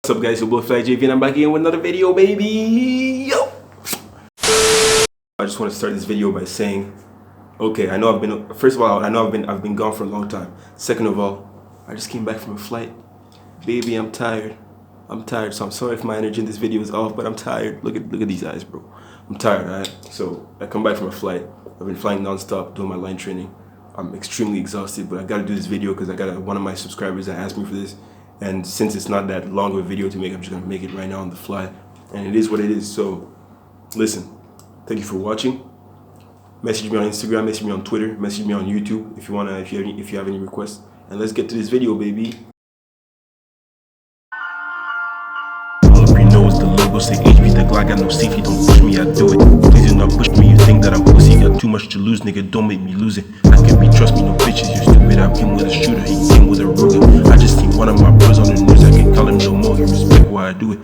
What's up, guys? Your boy Fly JV and I'm back again with another video, baby. Yo! I just want to start this video by saying, okay, I know first of all, I know I've been gone for a long time. Second of all, I just came back from a flight. Baby, I'm tired. So I'm sorry if my energy in this video is off, but I'm tired. Look at these eyes, bro. I'm tired, alright? So I come back from a flight. I've been flying non-stop, doing my line training. I'm extremely exhausted, but I gotta do this video because I got one of my subscribers that asked me for this. And since it's not that long of a video to make, I'm just gonna make it right now on the fly. And it is what it is. So listen, thank you for watching. Message me on Instagram, message me on Twitter, message me on YouTube if you have any requests. And let's get to this video, baby. All of you know is the logo, say HP the Glock, got no safety, don't push me, I do it. Please do not push me, you think that I'm pussy, got too much to lose, nigga, don't make me lose it. I can be, trust me, no bitches, you stupid, I came with a shooter, he came with a Ruger. I just seen one of my bros on the news, I can call him no more, he respect why I do it.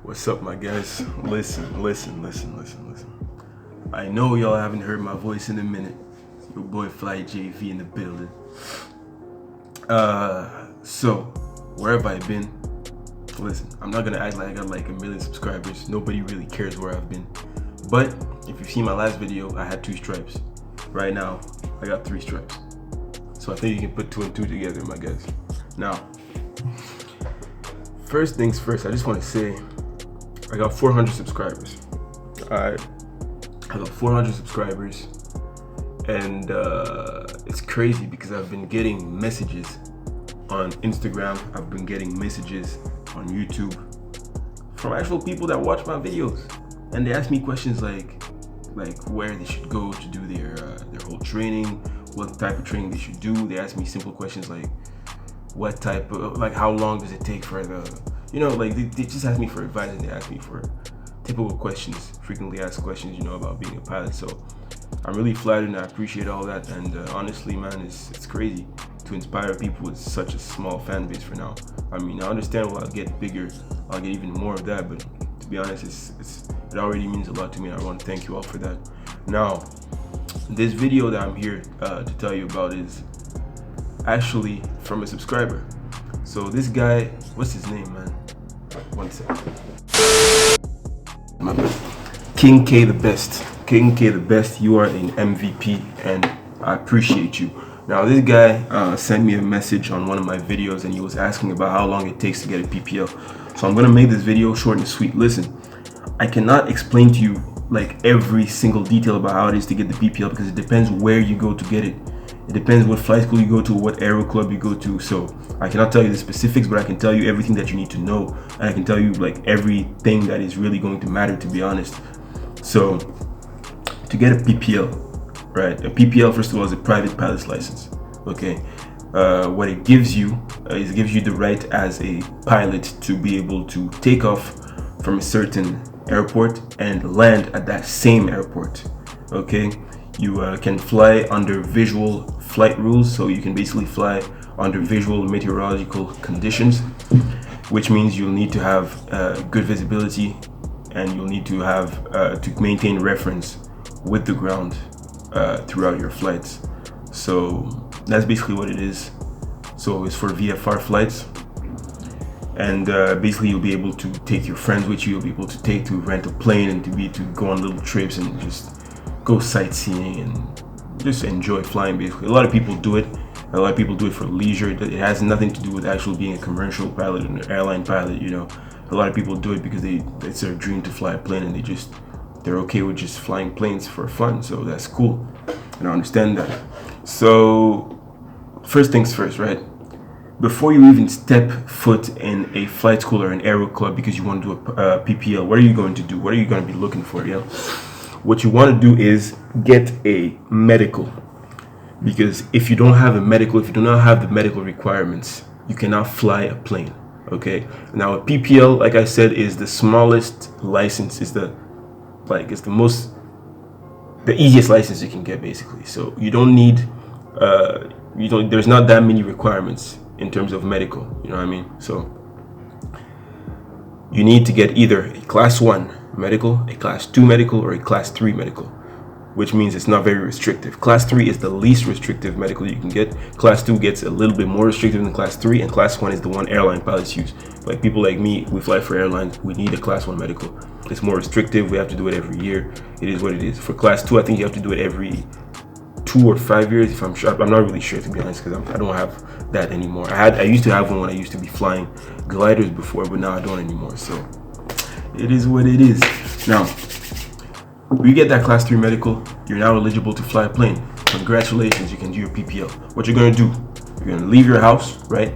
What's up, my guys? Listen. I know y'all haven't heard my voice in a minute. Your boy Fly JV in the building. So where have I been? Listen, I'm not gonna act like I got like 1 million subscribers. Nobody really cares where I've been. But if you've seen my last video, I had 2 stripes. Right now, I got 3 stripes. So I think you can put 2 and 2 together, my guys. Now, first things first, I just want to say I got 400 subscribers. Alright, I got 400 subscribers, and it's crazy because I've been getting messages on Instagram, I've been getting messages on YouTube from actual people that watch my videos, and they ask me questions like where they should go to do their whole training, what type of training they should do. They ask me simple questions like what type of, like how long does it take for the, you know, like they just ask me for advice, and they ask me for typical questions, frequently asked questions, you know, about being a pilot. So I'm really flattered and I appreciate all that. And honestly, man, it's crazy to inspire people with such a small fan base for now. I mean, I understand when I'll get bigger, I'll get even more of that, but to be honest, it already means a lot to me, and I want to thank you all for that. Now, this video that I'm here to tell you about is actually from a subscriber. So this guy, what's his name, man? One second. King K the best, you are an MVP and I appreciate you. Now this guy sent me a message on one of my videos, and he was asking about how long it takes to get a PPL. So I'm gonna make this video short and sweet. Listen, I cannot explain to you like every single detail about how it is to get the PPL because it depends where you go to get it. It depends what flight school you go to, what aero club you go to. So I cannot tell you the specifics, but I can tell you everything that you need to know, and I can tell you like everything that is really going to matter, to be honest. So to get a PPL, right? A PPL, first of all, is a private pilot's license. Okay, what it gives you is it gives you the right as a pilot to be able to take off from a certain airport and land at that same airport. Okay, you can fly under visual flight rules, so you can basically fly under visual meteorological conditions, which means you'll need to have good visibility, and you'll need to have to maintain reference with the ground throughout your flights. So that's basically what it is. So it's for VFR flights, and basically you'll be able to take your friends with you. You'll be able to rent a plane and to go on little trips and just go sightseeing and just enjoy flying. Basically, a lot of people do it. A lot of people do it for leisure. It has nothing to do with actually being a commercial pilot and an airline pilot. You know, a lot of people do it because it's their dream to fly a plane, and they're okay with just flying planes for fun. So that's cool, and I understand that. So first things first, right? Before you even step foot in a flight school or an aero club because you want to do a PPL, what are you going to do? What are you going to be looking for? You know, what you want to do is get a medical, because if you don't have a medical, if you do not have the medical requirements, you cannot fly a plane. Okay, now a PPL, like I said, is the smallest license, it's the easiest license you can get, basically. So you don't need there's not that many requirements in terms of medical, you know what I mean? So you need to get either a class 1 medical, a class 2 medical, or a class 3 medical, which means it's not very restrictive. Class 3 is the least restrictive medical you can get. Class 2 gets a little bit more restrictive than class 3, and class 1 is the one airline pilots use. Like people like me, we fly for airlines, we need a class 1 medical. It's more restrictive, we have to do it every year. It is what it is. For class 2, I think you have to do it every 2 or 5 years, if I'm sure. I'm not really sure, to be honest, because I don't have that anymore. I used to have one when I used to be flying gliders before, but now I don't anymore. So it is what it is. Now, when you get that class 3 medical, you're now eligible to fly a plane. Congratulations, you can do your PPL. What you're gonna do, you're gonna leave your house, right?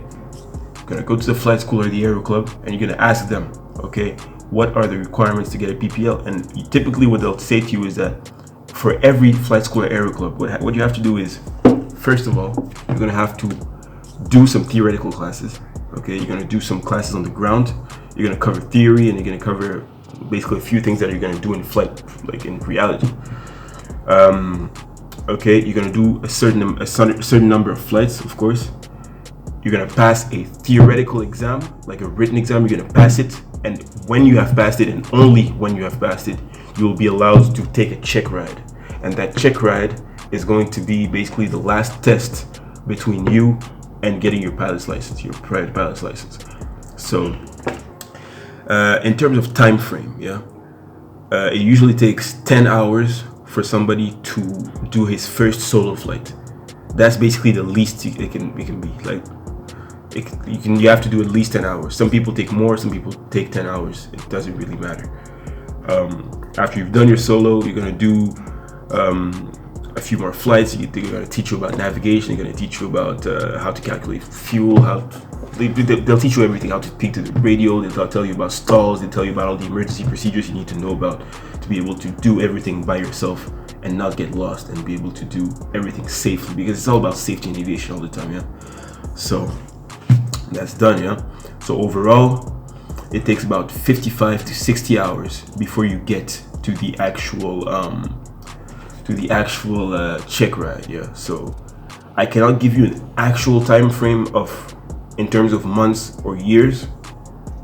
You're gonna go to the flight school or the aero club, and you're gonna ask them, okay, what are the requirements to get a PPL? And typically what they'll say to you is that for every flight school or aero club, what you have to do is, first of all, you're gonna have to do some theoretical classes, okay? You're gonna do some classes on the ground, you're gonna cover theory, and you're gonna cover basically a few things that you're gonna do in flight, like in reality. Okay, you're gonna do a certain number of flights, of course. You're gonna pass a theoretical exam, like a written exam. You're gonna pass it, and when you have passed it, and only when you have passed it, you will be allowed to take a check ride. And that check ride is going to be basically the last test between you and getting your pilot's license, your private pilot's license. So, in terms of time frame, it usually takes 10 hours for somebody to do his first solo flight. That's basically the least it can be. Like, you have to do at least 10 hours. Some people take more, some people take 10 hours. It doesn't really matter. After you've done your solo, you're gonna do a few more flights. They're gonna teach you about navigation. They're gonna teach you about how to calculate fuel. They'll teach you everything. How to speak to the radio. They'll tell you about stalls. They'll tell you about all the emergency procedures you need to know about to be able to do everything by yourself and not get lost, and be able to do everything safely, because it's all about safety in aviation all the time. So that's done. So overall, it takes about 55 to 60 hours before you get to the actual check ride. So I cannot give you an actual time frame in terms of months or years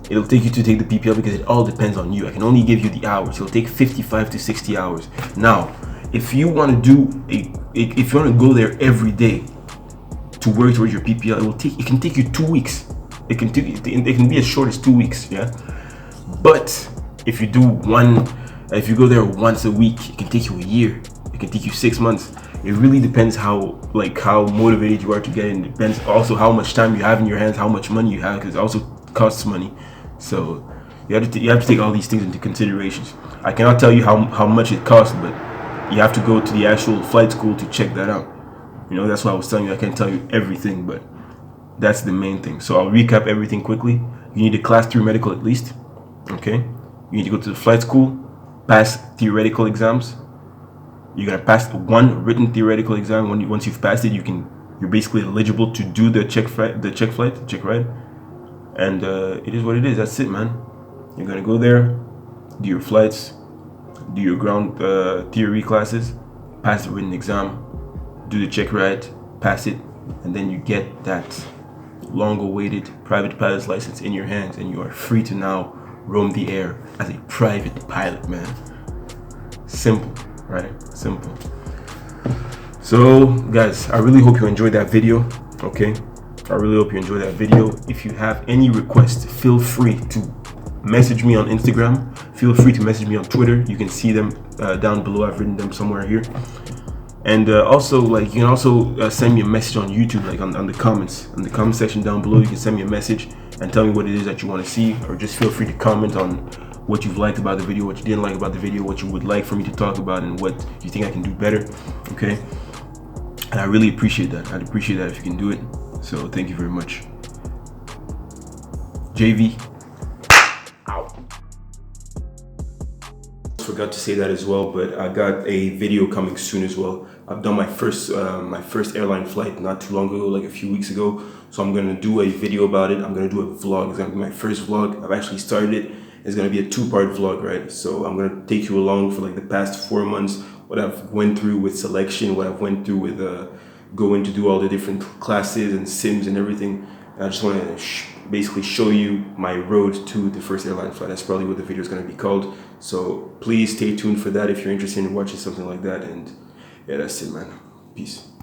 it'll take you to take the PPL, because it all depends on you. I can only give you the hours. It'll take 55 to 60 hours. Now, if you want to go there every day to work towards your PPL, it can take you 2 weeks. It can be as short as 2 weeks. But if you go there once a week, it can take you a year. It can take you 6 months. It really depends how motivated you are to get in. It depends also how much time you have in your hands, how much money you have, because it also costs money. So you have to take all these things into considerations. I cannot tell you how much it costs, but you have to go to the actual flight school to check that out. That's why I was telling you I can't tell you everything, but that's the main thing. So I'll recap everything quickly. You need a class 3 medical at least. Okay. You need to go to the flight school, pass theoretical exams. You're gonna pass one written theoretical exam. Once you've passed it, you're basically eligible to do the check ride. And it is what it is. That's it, man. You're gonna go there, do your flights, do your ground theory classes, pass the written exam, do the check ride, pass it, and then you get that long-awaited private pilot's license in your hands, and you are free to now roam the air as a private pilot, man. Simple, right? Simple. So, guys, I really hope you enjoyed that video. Okay, I really hope you enjoyed that video. If you have any requests, feel free to message me on Instagram. Feel free to message me on Twitter. You can see them down below. I've written them somewhere here. And also, you can also send me a message on YouTube, on the comments, in the comment section down below. You can send me a message and tell me what it is that you want to see, or just feel free to comment on what you've liked about the video, what you didn't like about the video, what you would like for me to talk about, and what you think I can do better. Okay, and I really appreciate that. I'd appreciate that if you can do it. So thank you very much. JV out. Forgot to say that as well, but I got a video coming soon as well. I've done my first airline flight not too long ago, like a few weeks ago. So I'm gonna do a video about it. I'm gonna do a vlog. It's gonna be my first vlog. I've actually started it. It's gonna be a 2-part vlog, right? So I'm gonna take you along for the past 4 months, what I've went through with selection, what I've went through with going to do all the different classes and sims and everything. I just want to basically show you my road to the first airline flight. That's probably what the video is going to be called. So please stay tuned for that if you're interested in watching something like that. And yeah, that's it, man. Peace.